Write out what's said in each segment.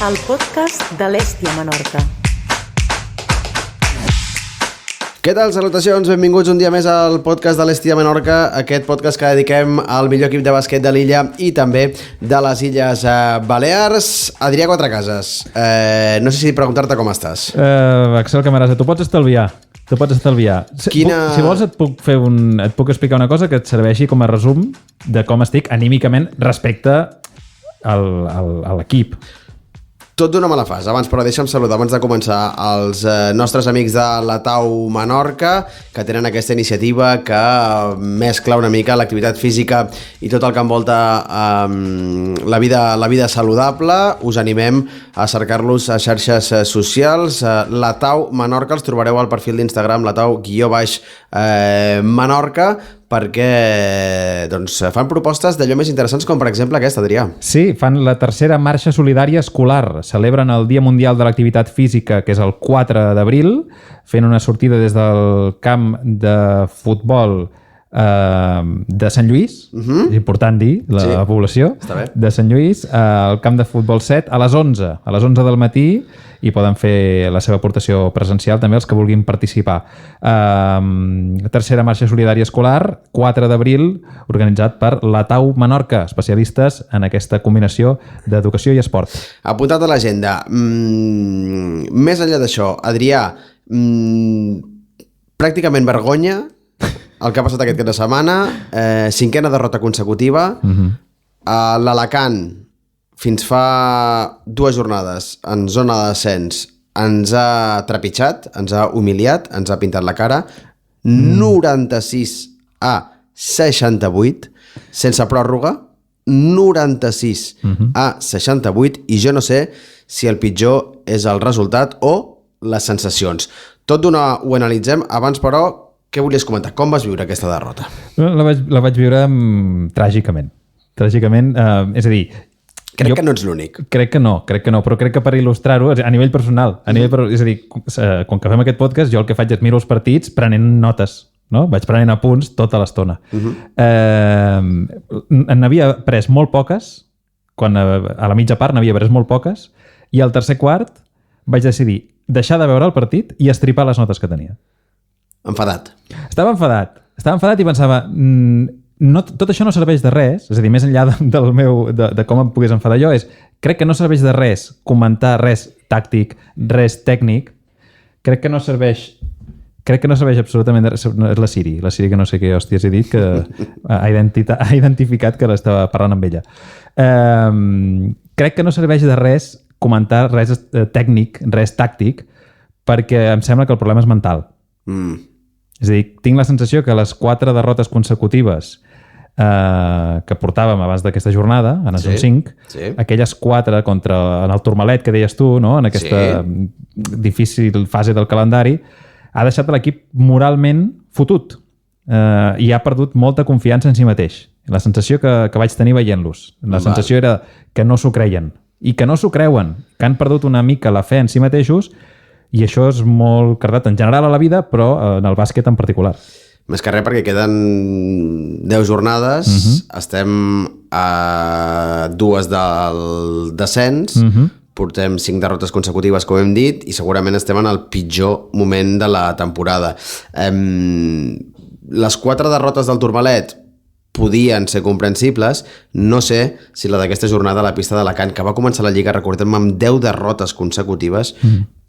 el podcast de l'Hèstia Menorca. Què tal? Salutacions, benvinguts un dia més al podcast de l'Hèstia Menorca, aquest podcast que dediquem al millor equip de bàsquet de l'illa i també de les Illes Balears. Adrià Quatrecases, no sé si preguntar-te com estàs. Axel Camarasa, tu pots estalviar. Si vols et puc explicar una cosa que et serveixi com a resum de com estic anímicament respecte a l'equip. Tot d'una me la fas. Abans, però deixa'm saludar abans de començar els nostres amics de la Tau Menorca, que tenen aquesta iniciativa que mescla una mica l'activitat física i tot el que envolta la vida saludable. Us animem a cercar-los a xarxes socials. La Tau Menorca, els trobareu al perfil d'Instagram, la Tau_Menorca, perquè fan propostes d'allò més interessants com per exemple aquesta, Adrià. Sí, fan la tercera marxa solidària escolar. Celebren el Dia Mundial de l'Activitat Física, que és el 4 d'abril, fent una sortida des del camp de futbol de Sant Lluís, és important dir la població, de Sant Lluís, al camp de futbol 7 a les 11 del matí, i poden fer la seva aportació presencial també els que vulguin participar. Tercera marxa solidària escolar, 4 d'abril, organitzat per la Tau Menorca, especialistes en aquesta combinació d'educació i esport. Apuntat a l'agenda. Més enllà d'això, Adrià, pràcticament vergonya el que ha passat aquest cap de setmana, 5a derrota consecutiva, a l'Alacant fins fa 2 jornades en zona de descens ens ha trepitjat, ens ha humiliat, ens ha pintat la cara, 96-68, sense pròrroga, 96-68, i jo no sé si el pitjor és el resultat o les sensacions. Tot d'una ho analitzem. Abans, però, què volies comentar? Com vas viure aquesta derrota? La vaig viure tràgicament. Tràgicament, és a dir... Crec que no ets l'únic. Crec que no, però crec que per il·lustrar-ho, a nivell personal, és a dir, quan que fem aquest podcast, jo el que faig és miro els partits prenent notes, no? Vaig prenent apunts tota l'estona. N'havia pres molt poques, quan a la mitja part n'havia pres molt poques, i al tercer quart vaig decidir deixar de veure el partit i estripar les notes que tenia. Enfadat. Estava enfadat i pensava... tot això no serveix de res, és a dir, més enllà de com em pogués enfadar jo, crec que no serveix de res comentar res tàctic, res tècnic, crec que no serveix absolutament de res. És la Siri que no sé què hòsties he dit, que ha identificat que l'estava parlant amb ella. Crec que no serveix de res comentar res tècnic, res tàctic, perquè em sembla que el problema és mental. És a dir, tinc la sensació que les 4 derrotes consecutives que portàvem abans d'aquesta jornada, ara són 5, aquelles 4 en el Tourmalet que deies tu, no? En aquesta difícil fase del calendari, ha deixat l'equip moralment fotut i ha perdut molta confiança en si mateix. La sensació que vaig tenir veient-los. La sensació era que no s'ho creien i que no s'ho creuen, que han perdut una mica la fe en si mateixos. I això és molt cardat en general a la vida, però en el bàsquet en particular. Més que res perquè queden 10 jornades, estem a 2 del descens, portem 5 derrotes consecutives, com hem dit, i segurament estem en el pitjor moment de la temporada. Les 4 derrotes del Tourmalet podien ser comprensibles. No sé si la d'aquesta jornada a la pista d'Alacant, que va començar la Lliga, recordem, amb 10 derrotes consecutives,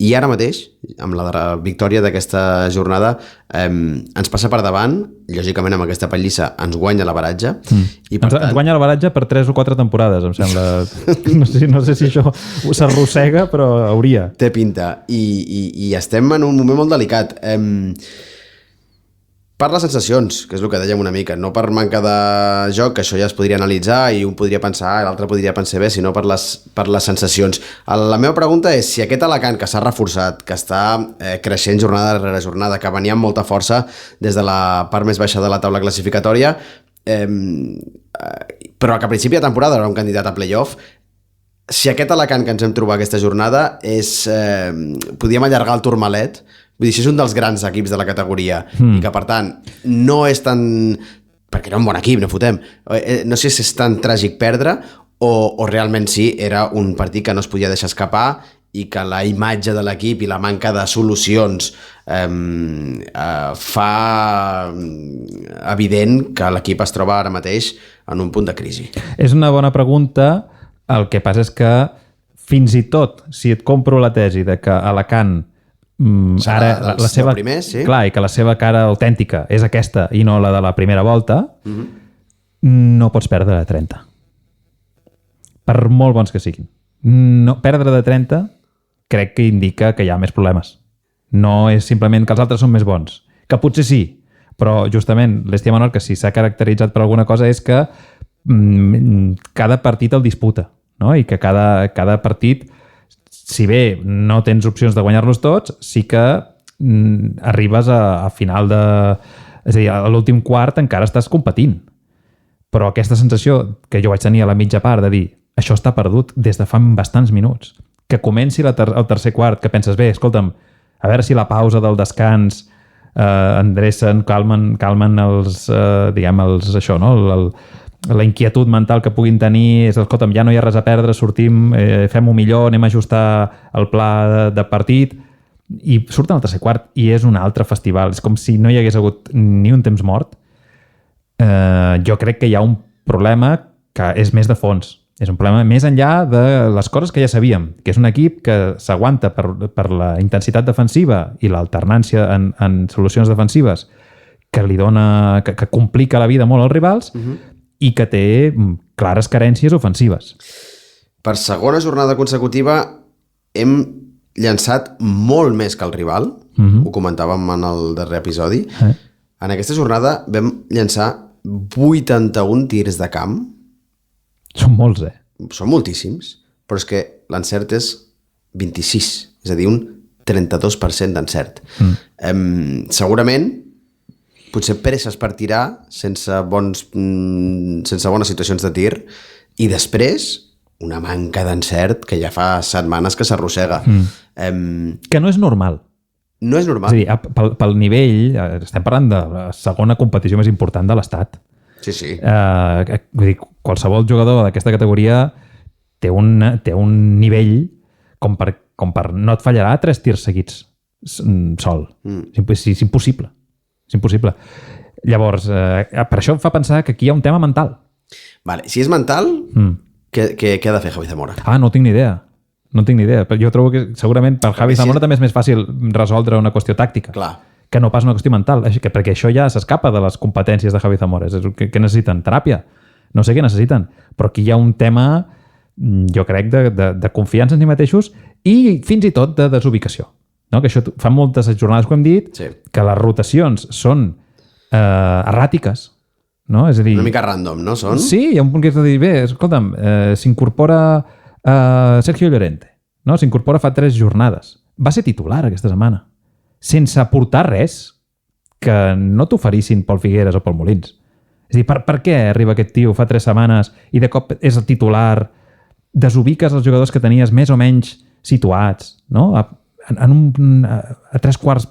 i ara mateix, amb la victòria d'aquesta jornada, ens passa per davant, lògicament amb aquesta pallissa ens guanya l'averatge. Ens guanya l'averatge per 3 o 4 temporades, em sembla. No sé si això s'arrossega, però hauria. Té pinta. I estem en un moment molt delicat. Per les sensacions, que és el que dèiem una mica, no per manca de joc, que això ja es podria analitzar i un podria pensar, l'altre podria pensar bé, sinó per les sensacions. La meva pregunta és si aquest Alacant, que s'ha reforçat, que està creixent jornada rere jornada, que venia amb molta força des de la part més baixa de la taula classificatòria, però que a principi de temporada era un candidat a playoff, si aquest Alacant que ens hem trobat aquesta jornada podíem allargar el Tourmalet. Vull dir, això és un dels grans equips de la categoria i que, per tant, no és tan... perquè era un bon equip, no fotem. No sé si és tan tràgic perdre o realment sí, era un partit que no es podia deixar escapar i que la imatge de l'equip i la manca de solucions fa evident que l'equip es troba ara mateix en un punt de crisi. És una bona pregunta. El que passa és que fins i tot si et compro la tesi de que Alacant ara la seva primer, sí? Clar, i que la seva cara autèntica és aquesta i no la de la primera volta, no pots perdre de 30. Per molt bons que siguin. No, perdre de 30 crec que indica que hi ha més problemes. No és simplement que els altres són més bons. Que potser sí, però justament l'Hèstia Menorca, si s'ha caracteritzat per alguna cosa, és que cada partit el disputa, no? I que cada partit, si bé no tens opcions de guanyar-los tots, sí que arribes a final de... És a dir, a l'últim quart encara estàs competint. Però aquesta sensació que jo vaig tenir a la mitja part de dir això està perdut des de fa bastants minuts, que comenci el tercer quart, que penses, bé, escolta'm, a veure si la pausa del descans endrecen, calmen els, això, no? La inquietud mental que puguin tenir és, escolta'm, ja no hi ha res a perdre, sortim, fem-ho millor, anem a ajustar el pla de partit, i surten al tercer quart i és un altre festival. És com si no hi hagués hagut ni un temps mort. Jo crec que hi ha un problema que és més de fons. És un problema més enllà de les coses que ja sabíem, que és un equip que s'aguanta per la intensitat defensiva i l'alternància en solucions defensives que li dona, que complica la vida molt als rivals i que té clares carències ofensives. Per segona jornada consecutiva hem llançat molt més que el rival, ho comentàvem en el darrer episodi. En aquesta jornada vam llançar 81 tirs de camp. Són molts, Són moltíssims, però és que l'encert és 26, és a dir, un 32% d'encert. Segurament, potser presses per tirar sense bones situacions de tir i després una manca d'encert que ja fa setmanes que s'arrossega. Que no és normal. No és normal. És a dir, pel nivell, estem parlant de la segona competició més important de l'Estat. Sí. Vull dir, qualsevol jugador d'aquesta categoria té un nivell com per no et fallarà 3 tirs seguits sol. És impossible. És impossible. Llavors, per això em fa pensar que aquí hi ha un tema mental. Vale. Si és mental, què ha de fer Javi Zamora? No tinc ni idea. No tinc ni idea. Jo trobo que segurament per Javi Zamora també és més fàcil resoldre una qüestió tàctica. Clar. Que no pas una qüestió mental, perquè això ja s'escapa de les competències de Javi Zamora. Què necessiten? Teràpia? No sé què necessiten, però aquí hi ha un tema, jo crec, de confiança en si mateixos i fins i tot de desubicació. No? Que això fa moltes jornades que hem dit, que les rotacions són erràtiques, no? És a dir, una mica random, no són? Sí, hi ha un punt que és de dir, bé, escolta'm, s'incorpora Sergio Llorente, no? S'incorpora fa 3 jornades. Va ser titular aquesta setmana, sense aportar res que no t'oferissin Pol Figueres o Pol Molins. És a dir, per què arriba aquest tio fa 3 setmanes i de cop és el titular, desubiques els jugadors que tenies més o menys situats, no? A 3/4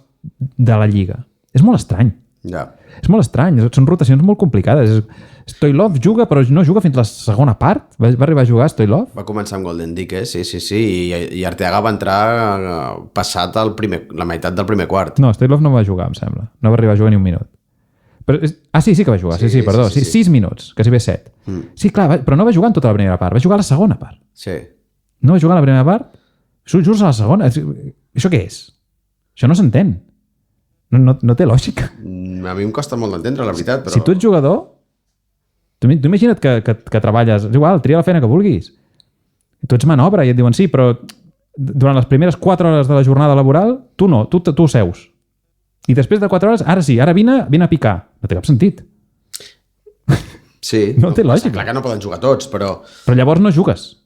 de la Lliga. És molt estrany. Ja. És molt estrany, són rotacions molt complicades. Stoilov juga, però no juga fins la segona part. Va arribar a jugar Stoilov? Va començar amb Golden Dick, sí. I Arteaga va entrar passat la meitat del primer quart. No, Stoilov no va jugar, em sembla. No va arribar a jugar ni un minut. Però sí que va jugar. Sí, perdó. Sí. 6 minuts, quasi bé 7. Sí, clar, però no va jugar en tota la primera part. Va jugar a la segona part. Sí. No va jugar a la primera part? Just a la segona? Això què és? Això no s'entén. No té lògica. A mi em costa molt d'entendre, la veritat, però... Si tu ets jugador, tu imagina't que treballes, és igual, tria la feina que vulguis. Tu ets manobra i et diuen sí, però durant les primeres 4 hores de la jornada laboral, tu no, tu seus. I després de 4 hores, ara sí, ara vine a picar. No té cap sentit. Sí. No té lògica. Clar que no poden jugar tots, però... Però llavors no jugues.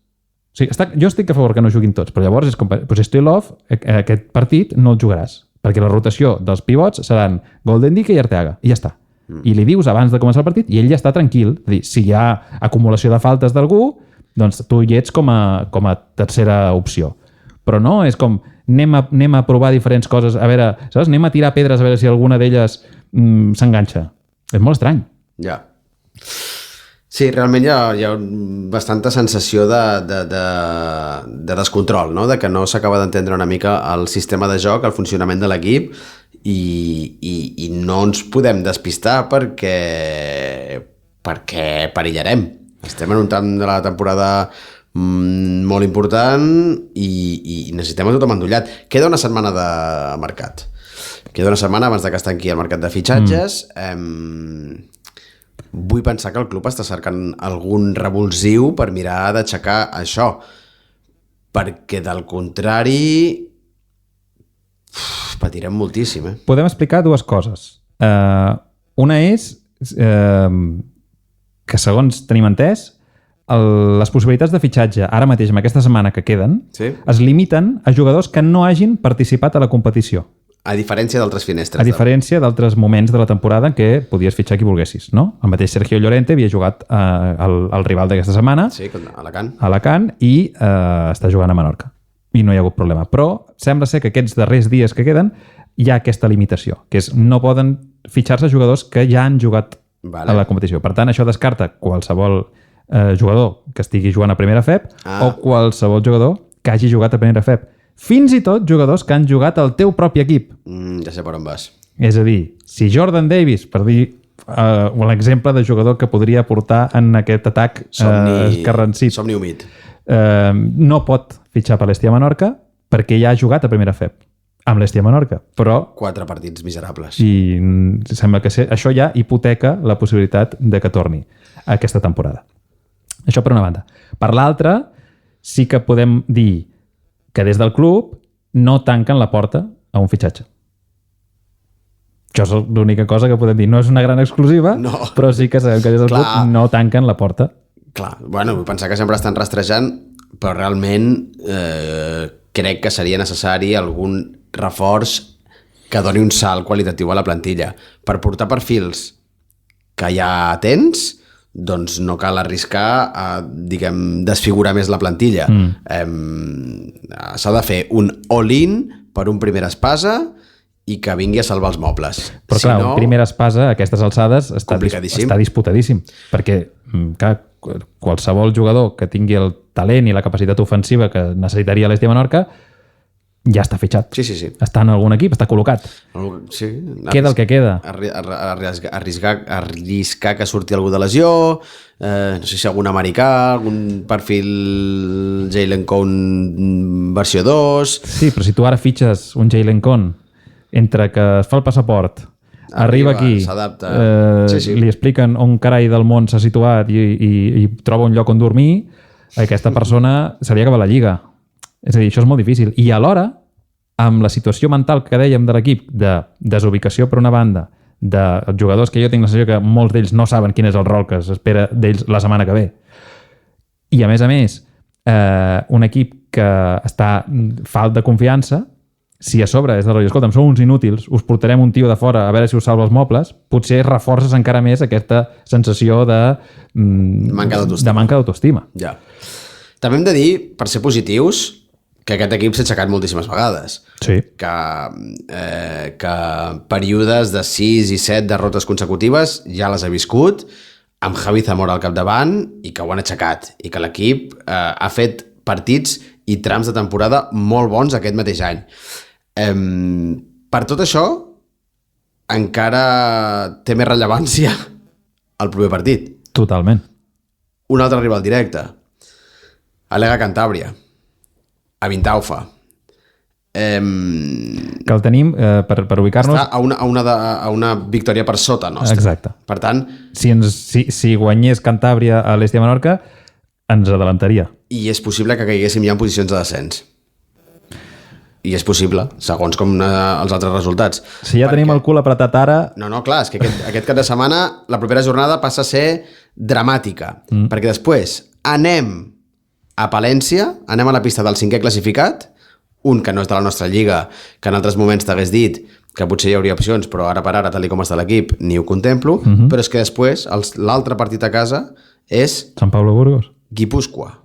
O sigui, jo estic a favor que no juguin tots, però llavors és com... Pues Stoilov, aquest partit no el jugaràs, perquè la rotació dels pivots seran Golden Dick i Arteaga, i ja està. I li dius abans de començar el partit i ell ja està tranquil. És a dir, si hi ha acumulació de faltes d'algú, doncs tu hi ets com a tercera opció. Però no, és com anem a provar diferents coses, a veure, saps? Anem a tirar pedres a veure si alguna d'elles s'enganxa. És molt estrany. Ja. Sí, realment hi ha bastanta sensació de descontrol, no? De que no s'acaba d'entendre una mica el sistema de joc, el funcionament de l'equip i no ens podem despistar perquè perillarem. Estem en un tram de la temporada molt important i necessitem a tothom endollat. Queda una setmana de mercat. Queda una setmana abans que tanqui el mercat de fitxatges. Vull pensar que el club està cercant algun revulsiu per mirar d'aixecar això, perquè del contrari patirem moltíssim. Podem explicar dues coses. Una és que, segons tenim entès, les possibilitats de fitxatge ara mateix, en aquesta setmana que queden, es limiten a jugadors que no hagin participat a la competició. A diferència d'altres finestres. A diferència d'altres moments de la temporada en què podies fitxar qui volguessis, no? El mateix Sergio Llorente havia jugat al rival d'aquesta setmana, sí, a Alacant. Alacant, i està jugant a Menorca. I no hi ha hagut problema. Però sembla ser que aquests darrers dies que queden hi ha aquesta limitació, que és no poden fitxar-se jugadors que ja han jugat a la competició. Per tant, això descarta qualsevol jugador que estigui jugant a primera FEP o qualsevol jugador que hagi jugat a primera FEP. Fins i tot jugadors que han jugat al teu propi equip. Ja sé per on vas. És a dir, si Jordan Davis, per dir l'exemple de jugador que podria portar en aquest atac escarransit, somni humit, no pot fitxar per l'Estia Menorca perquè ja ha jugat a primera FEP amb l'Estia Menorca, però 4 partits miserables. I sembla que això ja hipoteca la possibilitat de que torni aquesta temporada. Això per una banda. Per l'altra, sí que podem dir que des del club no tanquen la porta a un fitxatge. Això és l'única cosa que podem dir. No és una gran exclusiva, però sí que sabem que des del club no tanquen la porta. Clar, bueno, vull pensar que sempre estan rastrejant, però realment crec que seria necessari algun reforç que doni un salt qualitatiu a la plantilla. Per portar perfils que ja tens, doncs no cal arriscar a, desfigurar més la plantilla. S'ha de fer un all-in per un primera espasa i que vingui a salvar els mobles. Però clar, un primera espasa a aquestes alçades està disputadíssim, perquè qualsevol jugador que tingui el talent i la capacitat ofensiva que necessitaria l'Estia Menorca ja està fitxat. Sí. Està en algun equip, està col·locat. Sí. Queda el que queda. Arriscar que surti algú de lesió, no sé si algun americà, algun perfil Jalen Cone versió 2... Sí, però si tu ara fitxes un Jalen Cone entre que es fa el passaport, arriba aquí, s'adapta, li expliquen on carai del món s'ha situat i troba un lloc on dormir, aquesta persona se li acaba la lliga. És a dir, això és molt difícil. I alhora, amb la situació mental que dèiem de l'equip, de desubicació per una banda, de jugadors que jo tinc la sensació que molts d'ells no saben quin és el rol que s'espera d'ells la setmana que ve. I a més, un equip que està falt de confiança, si a sobre és de rotllo, escolta'm, sou uns inútils, us portarem un tio de fora a veure si us salva els mobles, potser reforces encara més aquesta sensació de manca d'autoestima. Ja. També hem de dir, per ser positius, que aquest equip s'ha aixecat moltíssimes vegades. Sí. Que períodes de 6 i 7 derrotes consecutives ja les ha viscut, amb Javi Zamora al capdavant, i que ho han aixecat. I que l'equip ha fet partits i trams de temporada molt bons aquest mateix any. Per tot això, encara té més rellevància el proper partit. Totalment. Un altre rival directe. Alega Cantàbria. A Vintaufa. Que el tenim, per ubicar-nos... Està a una victòria per sota nostra. Exacte. Per tant... Si guanyés Cantàbria a l'Estia Menorca, ens adelantaria. I és possible que caiguéssim ja en posicions de descens. I és possible, segons com els altres resultats. Si ja tenim el cul apretat ara... No, clar, és que aquest cap de setmana, la propera jornada passa a ser dramàtica, perquè després anem a Palència, anem a la pista del 5è classificat, un que no és de la nostra lliga, que en altres moments t'hagués dit que potser hi hauria opcions, però ara per ara, tal com està l'equip, ni ho contemplo, però és que després l'altre partit a casa és... Sant Pablo Burgos? Guipúscoa.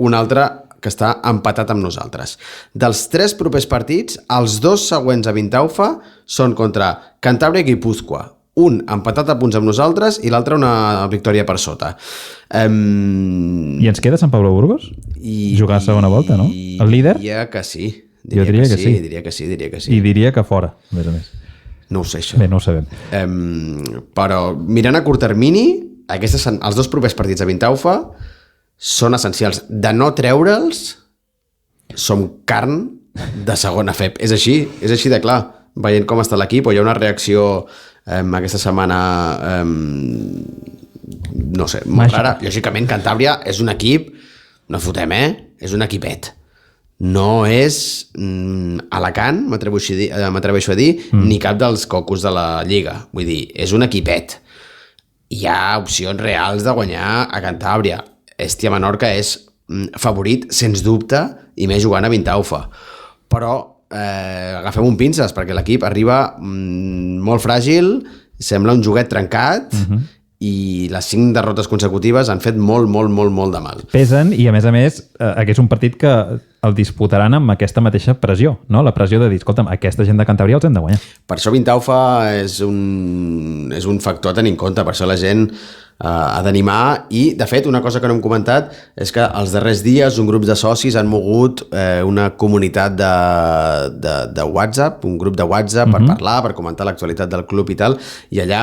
Un altre que està empatat amb nosaltres. Dels 3 propers partits, els 2 següents a Vintaufa són contra Cantàbria i Guipúscoa. un empatat a punts amb nosaltres i l'altre una victòria per sota. I ens queda Sant Pablo Burgos? Jugar a segona volta, no? El líder? Diria que sí. Jo diria que sí. Diria que sí. I diria que fora, a més. No ho sé, això. Bé, no ho sabem. Però mirant a curt termini, els dos propers partits a Vintaufa són essencials. De no treure'ls, som carn de segona FEP. És així de clar. Veient com està l'equip, o hi ha una reacció aquesta setmana no sé, molt rara. Lògicament, Cantàbria és un equip, no fotem, és un equipet. No és Alacant, m'atreveixo a dir, ni cap dels cocos de la Lliga. Vull dir, és un equipet. Hi ha opcions reals de guanyar a Cantàbria. Hèstia Menorca és favorit, sens dubte, i més jugant a Vintaufa. Però agafem un pinces, perquè l'equip arriba molt fràgil, sembla un joguet trencat, i les 5 derrotes consecutives han fet molt de mal. Pesen, i a més, aquest és un partit que el disputaran amb aquesta mateixa pressió, no? La pressió de dir, escolta'm, aquesta gent de Cantàbria els hem de guanyar. Per això Vintaufa és un factor a tenir en compte, per això la gent ha d'animar, i de fet una cosa que no hem comentat és que els darrers dies un grup de socis han mogut una comunitat de WhatsApp, un grup de WhatsApp per parlar, per comentar l'actualitat del club i tal, i allà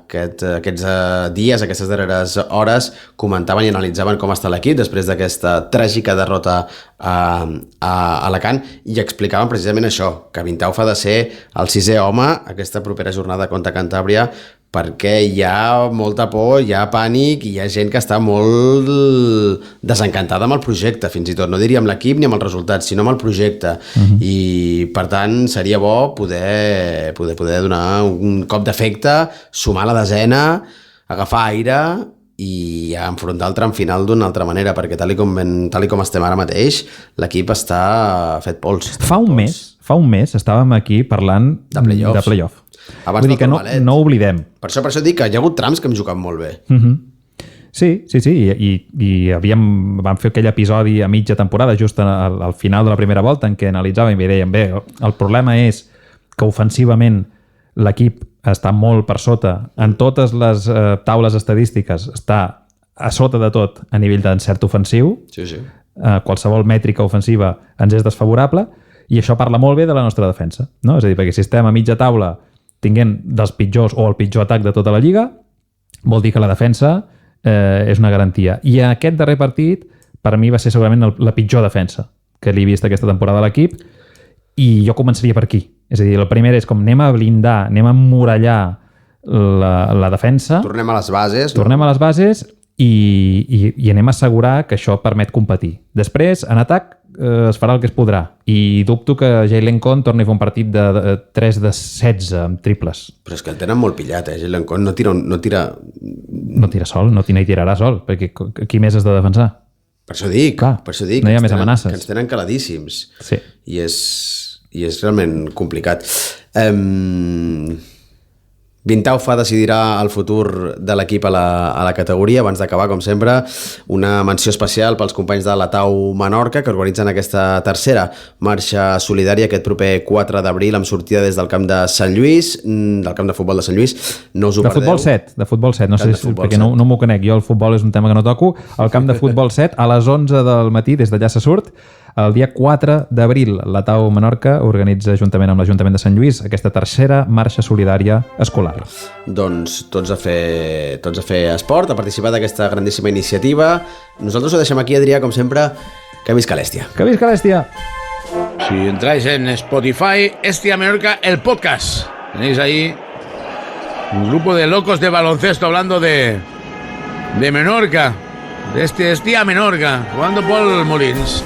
aquests dies, aquestes darreres hores comentaven i analitzaven com està l'equip després d'aquesta tràgica derrota a Alacant, i explicaven precisament això, que Vintaufa ha de ser el 6è home aquesta propera jornada contra Cantàbria, perquè hi ha molta por, hi ha pànic, i hi ha gent que està molt desencantada amb el projecte, fins i tot. No diria amb l'equip ni amb els resultats, sinó amb el projecte. I, per tant, seria bo poder donar un cop d'efecte, sumar la desena, agafar aire i enfrontar el tram final d'una altra manera, perquè tal i com estem ara mateix, l'equip està fet pols. Fa un mes estàvem aquí parlant de playoff. Abans vull dir que no oblidem. Per això dic que hi ha hagut trams que hem jugat molt bé. Sí, i vam fer aquell episodi a mitja temporada, just al final de la primera volta, en què analitzàvem i dèiem, bé, el problema és que ofensivament l'equip està molt per sota. En totes les taules estadístiques està a sota de tot a nivell d'encert ofensiu. Sí. Qualsevol mètrica ofensiva ens és desfavorable, i això parla molt bé de la nostra defensa, no? És a dir, perquè si estem a mitja taula tinguent dels pitjors o el pitjor atac de tota la Lliga, vol dir que la defensa és una garantia. I aquest darrer partit, per mi, va ser segurament la pitjor defensa que li he vist aquesta temporada a l'equip, i jo començaria per aquí. És a dir, el primer és com anem a blindar, anem a emmurallar la defensa. Tornem a les bases. Tornem a les bases i anem a assegurar que això permet competir. Després, en atac, es farà el que es podrà, i dubto que Jalen Con torni a fer un partit de 3 de 16 amb triples. Però és que el tenen molt pillat, Jalen Con no tira sol, no hi tirarà sol, perquè qui més has de defensar? Per això dic, no hi ha més amenaces, que ens tenen caladíssims. Sí. I és realment complicat. Vintaufa decidirà el futur de l'equip a la categoria. Abans d'acabar, com sempre, una menció especial pels companys de l'Atau Menorca, que organitzen aquesta tercera marxa solidària aquest proper 4 d'abril, amb sortida des del camp de Sant Lluís, del camp de futbol de Sant Lluís. No us ho perdeu. De futbol 7, no sé perquè no m'ho conec. Jo el futbol és un tema que no toco. El camp de futbol 7 a les 11 del matí, des d'allà se surt. El dia 4 d'abril, l'Atau Menorca organitza, juntament amb l'Ajuntament de Sant Lluís, aquesta tercera marxa solidària escolar. Doncs tots a fer esport, a participar d'aquesta grandíssima iniciativa. Nosaltres ho deixem aquí, Adrià, com sempre. Que visca l'Hèstia. Que visca l'Hèstia. Si entráis en Spotify, Hèstia Menorca, el podcast. Tenéis ahí un grupo de locos de baloncesto hablando de Menorca, de Hèstia Menorca, jugando Paul Molins.